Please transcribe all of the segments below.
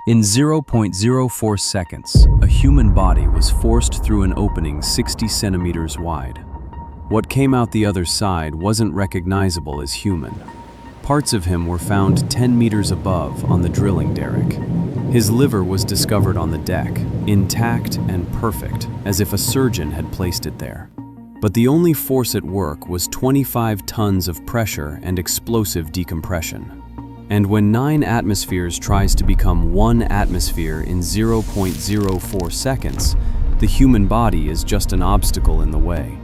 In 0.04 seconds, a human body was forced through an opening 60 centimeters wide. What came out the other side wasn't recognizable as human. Parts of him were found 10 meters above on the drilling derrick. His liver was discovered on the deck, intact and perfect, as if a surgeon had placed it there. But the only force at work was 25 tons of pressure and explosive decompression. And when 9 atmospheres tries to become 1 atmosphere in 0.04 seconds, the human body is just an obstacle in the way.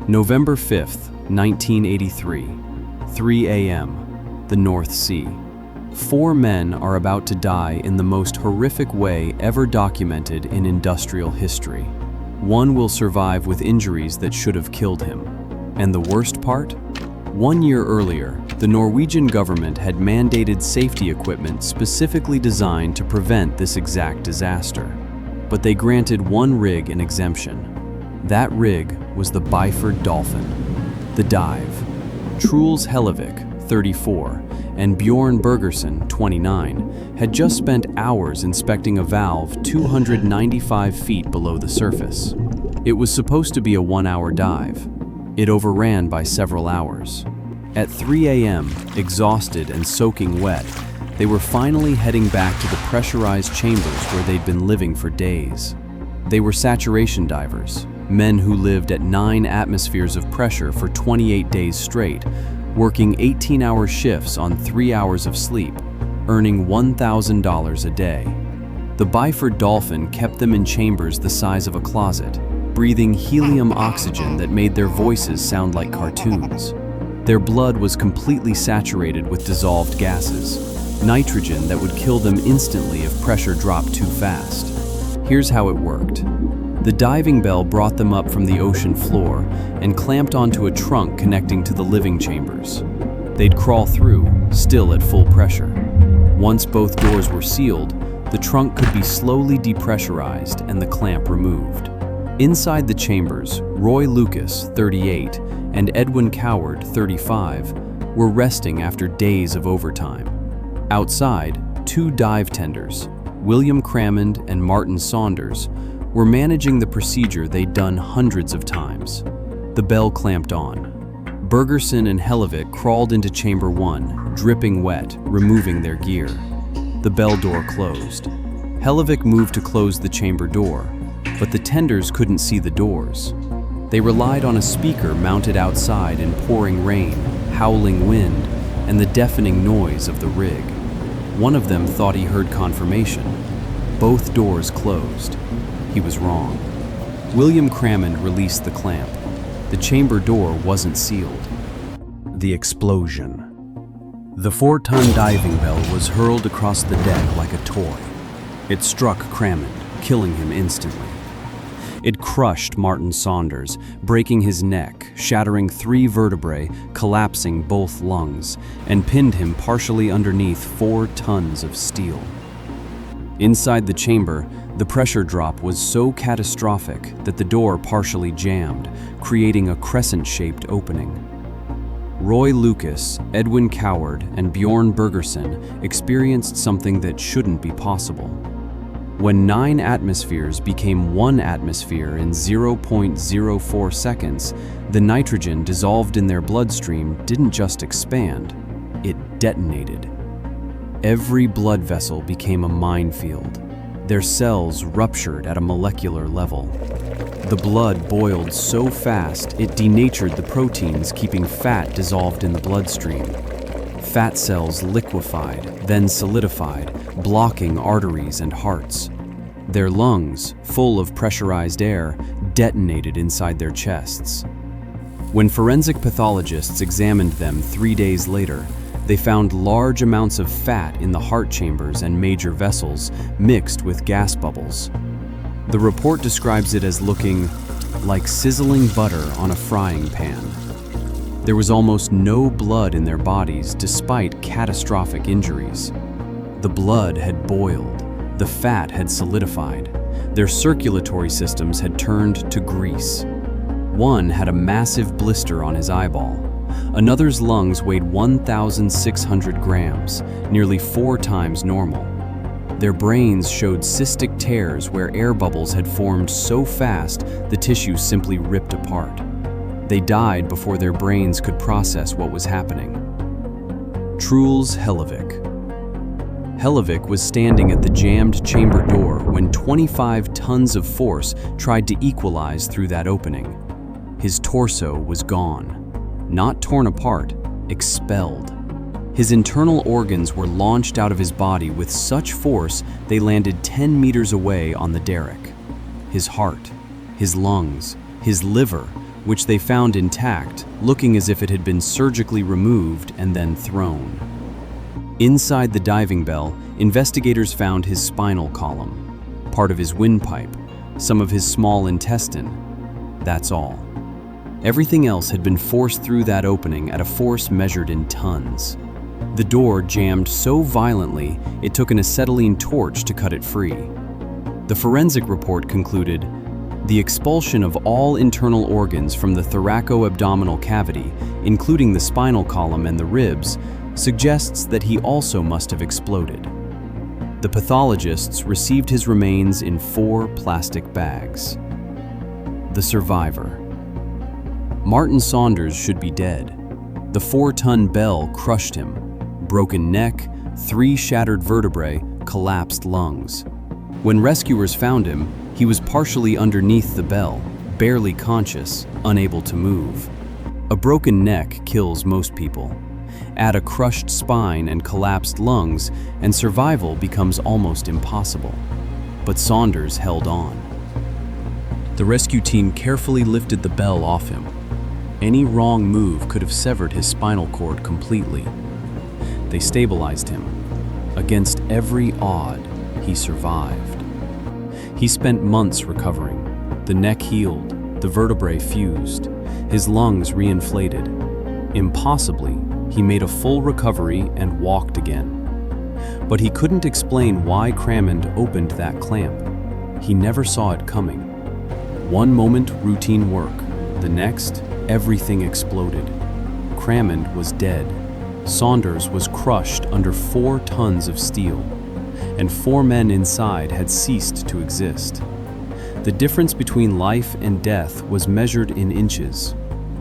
November 5th, 1983, 3 a.m., the North Sea. 4 men are about to die in the most horrific way ever documented in industrial history. One will survive with injuries that should have killed him. And the worst part? 1 year earlier, the Norwegian government had mandated safety equipment specifically designed to prevent this exact disaster. But they granted one rig an exemption. That rig was the Byford Dolphin. The dive. Truls Hellevik, 34, and Bjorn Bergersen, 29, had just spent hours inspecting a valve 295 feet below the surface. It was supposed to be a 1-hour dive. It overran by several hours. At 3 a.m., exhausted and soaking wet, they were finally heading back to the pressurized chambers where they'd been living for days. They were saturation divers, men who lived at 9 atmospheres of pressure for 28 days straight, working 18-hour shifts on 3 hours of sleep, earning $1,000 a day. The Byford Dolphin kept them in chambers the size of a closet, breathing helium oxygen that made their voices sound like cartoons. Their blood was completely saturated with dissolved gases, nitrogen that would kill them instantly if pressure dropped too fast. Here's how it worked. The diving bell brought them up from the ocean floor and clamped onto a trunk connecting to the living chambers. They'd crawl through, still at full pressure. Once both doors were sealed, the trunk could be slowly depressurized and the clamp removed. Inside the chambers, Roy Lucas, 38, and Edwin Coward, 35, were resting after days of overtime. Outside, 2 dive tenders, William Crammond and Martin Saunders, were managing the procedure they'd done hundreds of times. The bell clamped on. Bergersen and Hellevik crawled into Chamber 1, dripping wet, removing their gear. The bell door closed. Hellevik moved to close the chamber door, but the tenders couldn't see the doors. They relied on a speaker mounted outside in pouring rain, howling wind, and the deafening noise of the rig. One of them thought he heard confirmation. Both doors closed. He was wrong. William Crammond released the clamp. The chamber door wasn't sealed. The explosion. The 4-ton diving bell was hurled across the deck like a toy. It struck Crammond, killing him instantly. It crushed Martin Saunders, breaking his neck, shattering 3 vertebrae, collapsing both lungs, and pinned him partially underneath 4 tons of steel. Inside the chamber, the pressure drop was so catastrophic that the door partially jammed, creating a crescent-shaped opening. Roy Lucas, Edwin Coward, and Bjorn Bergersen experienced something that shouldn't be possible. When 9 atmospheres became 1 atmosphere in 0.04 seconds, the nitrogen dissolved in their bloodstream didn't just expand, it detonated. Every blood vessel became a minefield. Their cells ruptured at a molecular level. The blood boiled so fast it denatured the proteins keeping fat dissolved in the bloodstream. Fat cells liquefied, then solidified, blocking arteries and hearts. Their lungs, full of pressurized air, detonated inside their chests. When forensic pathologists examined them 3 days later, they found large amounts of fat in the heart chambers and major vessels mixed with gas bubbles. The report describes it as looking like sizzling butter on a frying pan. There was almost no blood in their bodies despite catastrophic injuries. The blood had boiled, the fat had solidified, their circulatory systems had turned to grease. One had a massive blister on his eyeball. Another's lungs weighed 1,600 grams, nearly 4 times normal. Their brains showed cystic tears where air bubbles had formed so fast the tissue simply ripped apart. They died before their brains could process what was happening. Truls Hellevik. Hellevik was standing at the jammed chamber door when 25 tons of force tried to equalize through that opening. His torso was gone, not torn apart, expelled. His internal organs were launched out of his body with such force they landed 10 meters away on the derrick. His heart, his lungs, his liver, which they found intact, looking as if it had been surgically removed and then thrown. Inside the diving bell, investigators found his spinal column, part of his windpipe, some of his small intestine. That's all. Everything else had been forced through that opening at a force measured in tons. The door jammed so violently it took an acetylene torch to cut it free. The forensic report concluded, the expulsion of all internal organs from the thoraco-abdominal cavity, including the spinal column and the ribs, suggests that he also must have exploded. The pathologists received his remains in 4 plastic bags. The survivor. Martin Saunders should be dead. The 4-ton bell crushed him. Broken neck, 3 shattered vertebrae, collapsed lungs. When rescuers found him, he was partially underneath the bell, barely conscious, unable to move. A broken neck kills most people. Add a crushed spine and collapsed lungs, and survival becomes almost impossible. But Saunders held on. The rescue team carefully lifted the bell off him. Any wrong move could have severed his spinal cord completely. They stabilized him. Against every odd, he survived. He spent months recovering. The neck healed, the vertebrae fused, his lungs reinflated. Impossibly, he made a full recovery and walked again. But he couldn't explain why Cramond opened that clamp. He never saw it coming. One moment, routine work. The next, everything exploded. Cramond was dead. Saunders was crushed under 4 tons of steel, and 4 men inside had ceased to exist. The difference between life and death was measured in inches,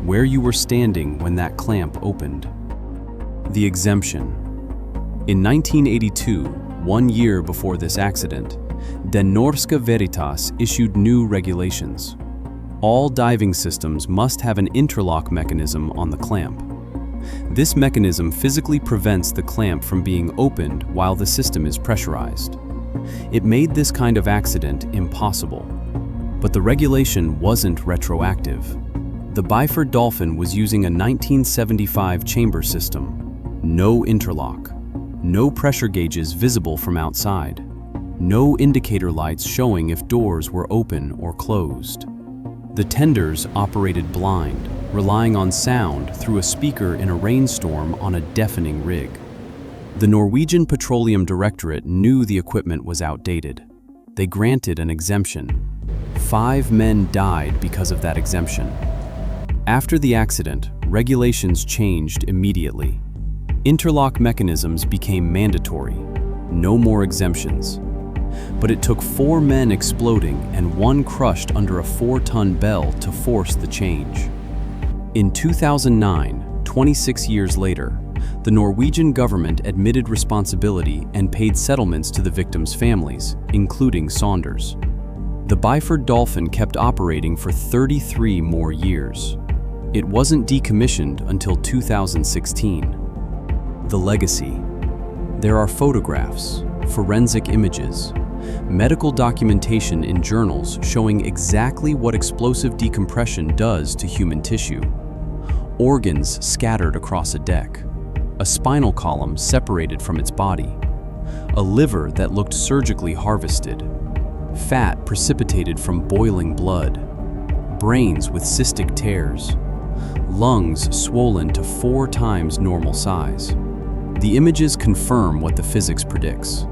where you were standing when that clamp opened. The exemption. In 1982, 1 year before this accident, Den Norske Veritas issued new regulations. All diving systems must have an interlock mechanism on the clamp. This mechanism physically prevents the clamp from being opened while the system is pressurized. It made this kind of accident impossible. But the regulation wasn't retroactive. The Byford Dolphin was using a 1975 chamber system. No interlock. No pressure gauges visible from outside. No indicator lights showing if doors were open or closed. The tenders operated blind, relying on sound through a speaker in a rainstorm on a deafening rig. The Norwegian Petroleum Directorate knew the equipment was outdated. They granted an exemption. 5 men died because of that exemption. After the accident, regulations changed immediately. Interlock mechanisms became mandatory. No more exemptions. But it took 4 men exploding and 1 crushed under a 4-ton bell to force the change. In 2009, 26 years later, the Norwegian government admitted responsibility and paid settlements to the victims' families, including Saunders. The Byford Dolphin kept operating for 33 more years. It wasn't decommissioned until 2016. The legacy. There are photographs, forensic images, medical documentation in journals showing exactly what explosive decompression does to human tissue. Organs scattered across a deck, a spinal column separated from its body, a liver that looked surgically harvested, fat precipitated from boiling blood, brains with cystic tears, lungs swollen to 4 times normal size. The images confirm what the physics predicts,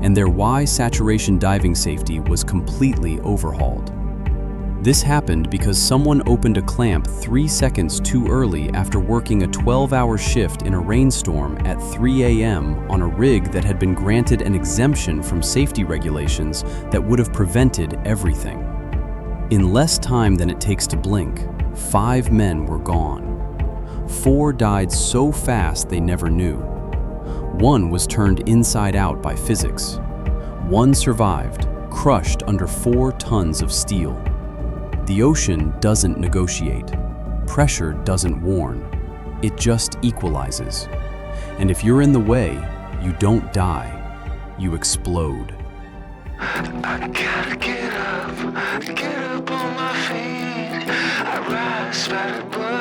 and their why saturation diving safety was completely overhauled. This happened because someone opened a clamp 3 seconds too early after working a 12-hour shift in a rainstorm at 3 a.m. on a rig that had been granted an exemption from safety regulations that would have prevented everything. In less time than it takes to blink, 5 men were gone. 4 died so fast they never knew. 1 was turned inside out by physics. 1 survived, crushed under 4 tons of steel. The ocean doesn't negotiate. Pressure doesn't warn. It just equalizes. And if you're in the way, you don't die. You explode. I gotta get up on my feet. I rise by the blood.